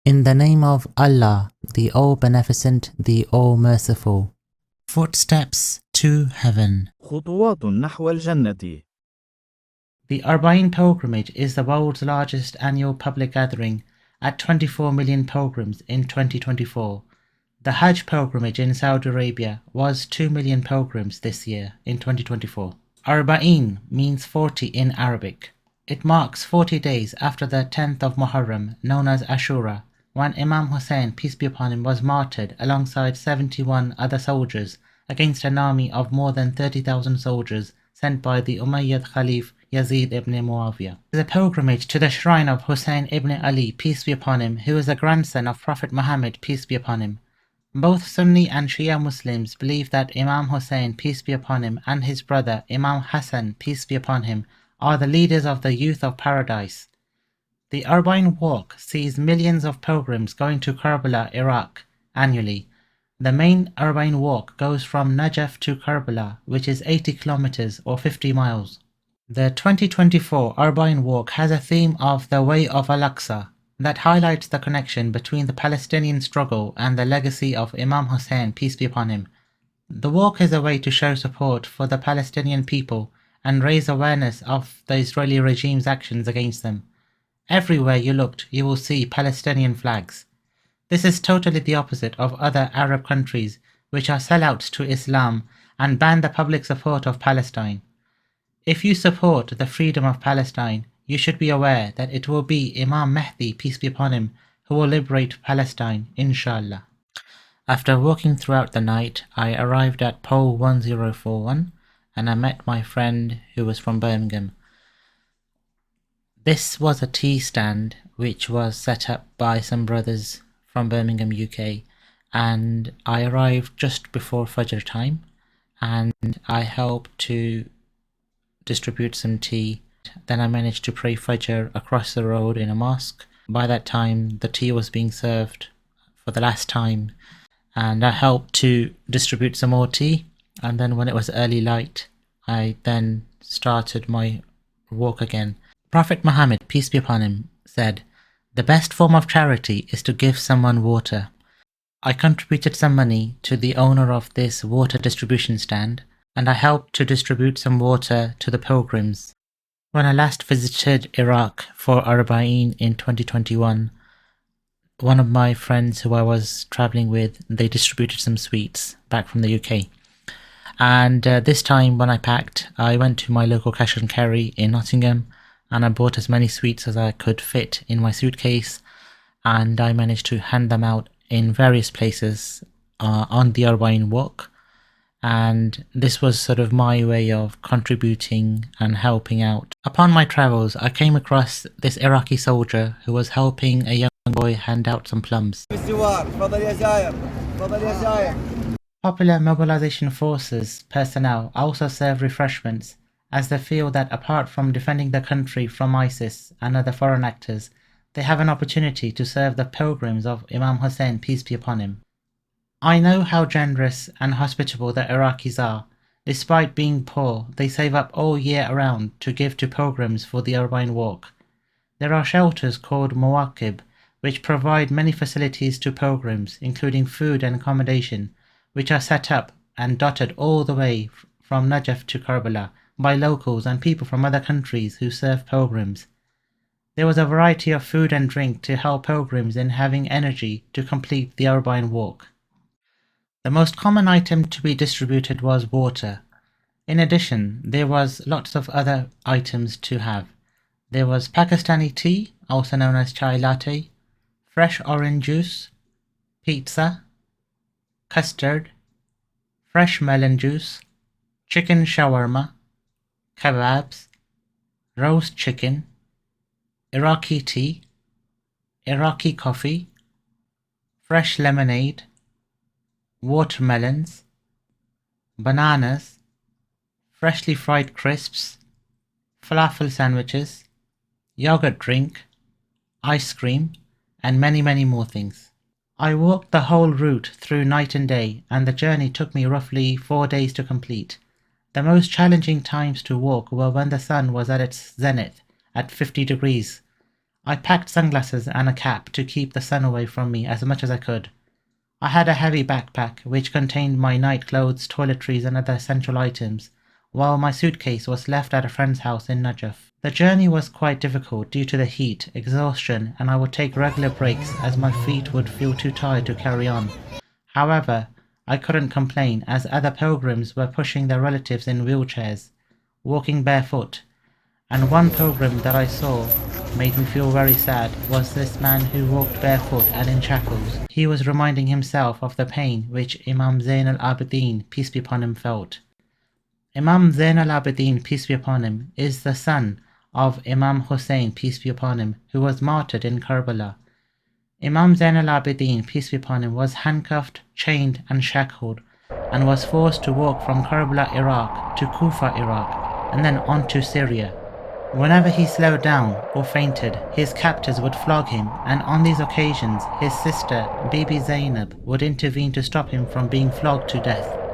In the name of Allah, the All-Beneficent, the All-Merciful. Footsteps to Heaven. خطوات نحو الجنة. The Arbaeen pilgrimage is the world's largest annual public gathering at 24 million pilgrims in 2024. The Hajj pilgrimage in Saudi Arabia was 2 million pilgrims this year in 2024. Arba'een means 40 in Arabic. It marks 40 days after the 10th of Muharram, known as Ashura, when Imam Hussain, peace be upon him, was martyred alongside 71 other soldiers against an army of more than 30,000 soldiers sent by the Umayyad caliph Yazid ibn Mu'awiya. It is a pilgrimage to the shrine of Husayn ibn Ali, peace be upon him, who is the grandson of Prophet Muhammad, peace be upon him. Both Sunni and Shia Muslims believe that Imam Hussain, peace be upon him, and his brother Imam Hassan, peace be upon him, are the leaders of the youth of paradise. The Arbaeen walk sees millions of pilgrims going to Karbala, Iraq, annually. The main Arbaeen walk goes from Najaf to Karbala, which is 80 kilometers or 50 miles. The 2024 Arbaeen walk has a theme of the Way of Al-Aqsa that highlights the connection between the Palestinian struggle and the legacy of Imam Hussain, peace be upon him. The walk is a way to show support for the Palestinian people and raise awareness of the Israeli regime's actions against them. Everywhere you looked, you will see Palestinian flags. This is totally the opposite of other Arab countries which are sellouts to Islam and ban the public support of Palestine. If you support the freedom of Palestine, you should be aware that it will be Imam Mahdi, peace be upon him, who will liberate Palestine, inshallah. After walking throughout the night, I arrived at pole 1041 and I met my friend who was from Birmingham. This was a tea stand which was set up by some brothers from Birmingham, UK, and I arrived just before Fajr time and I helped to distribute some tea. Then I managed to pray Fajr across the road in a mosque. By that time the tea was being served for the last time and I helped to distribute some more tea, and then when it was early light I then started my walk again. Prophet Muhammad, peace be upon him, said, "The best form of charity is to give someone water." I contributed some money to the owner of this water distribution stand and I helped to distribute some water to the pilgrims. When I last visited Iraq for Arbaeen in 2021, one of my friends who I was travelling with, they distributed some sweets back from the UK. And this time when I packed, I went to my local cash and carry in Nottingham and I bought as many sweets as I could fit in my suitcase, and I managed to hand them out in various places on the Arbaeen walk. And this was sort of my way of contributing and helping out. Upon my travels, I came across this Iraqi soldier who was helping a young boy hand out some plums. Popular mobilization forces personnel also serve refreshments, as they feel that apart from defending the country from ISIS and other foreign actors, they have an opportunity to serve the pilgrims of Imam Hussain, peace be upon him. I know how generous and hospitable the Iraqis are. Despite being poor, they save up all year around to give to pilgrims for the Arbaeen walk. There are shelters called Mawaqib, which provide many facilities to pilgrims, including food and accommodation, which are set up and dotted all the way from Najaf to Karbala by locals and people from other countries who serve pilgrims. There was a variety of food and drink to help pilgrims in having energy to complete the Arbaeen walk. The most common item to be distributed was water. In addition, there was lots of other items to have. There was Pakistani tea, also known as chai latte, fresh orange juice, pizza, custard, fresh melon juice, chicken shawarma, kebabs, roast chicken, Iraqi tea, Iraqi coffee, fresh lemonade, watermelons, bananas, freshly fried crisps, falafel sandwiches, yogurt drink, ice cream, and many more things. I walked the whole route through night and day, and the journey took me roughly 4 days to complete. The most challenging times to walk were when the sun was at its zenith at 50 degrees. I packed sunglasses and a cap to keep the sun away from me as much as I could. I had a heavy backpack which contained my night clothes, toiletries and other essential items, while my suitcase was left at a friend's house in Najaf. The journey was quite difficult due to the heat, exhaustion, and I would take regular breaks as my feet would feel too tired to carry on. However, I couldn't complain as other pilgrims were pushing their relatives in wheelchairs, walking barefoot, and one pilgrim that I saw made me feel very sad was this man who walked barefoot and in shackles. He was reminding himself of the pain which Imam Zayn al-Abidin, peace be upon him, felt. Imam Zayn al-Abidin, peace be upon him, is the son of Imam Hussain, peace be upon him, who was martyred in Karbala. Imam Zayn al-Abidin, peace be upon him, was handcuffed, chained and shackled, and was forced to walk from Karbala, Iraq to Kufa, Iraq, and then on to Syria. Whenever he slowed down or fainted, his captors would flog him, and on these occasions his sister, Bibi Zainab, would intervene to stop him from being flogged to death.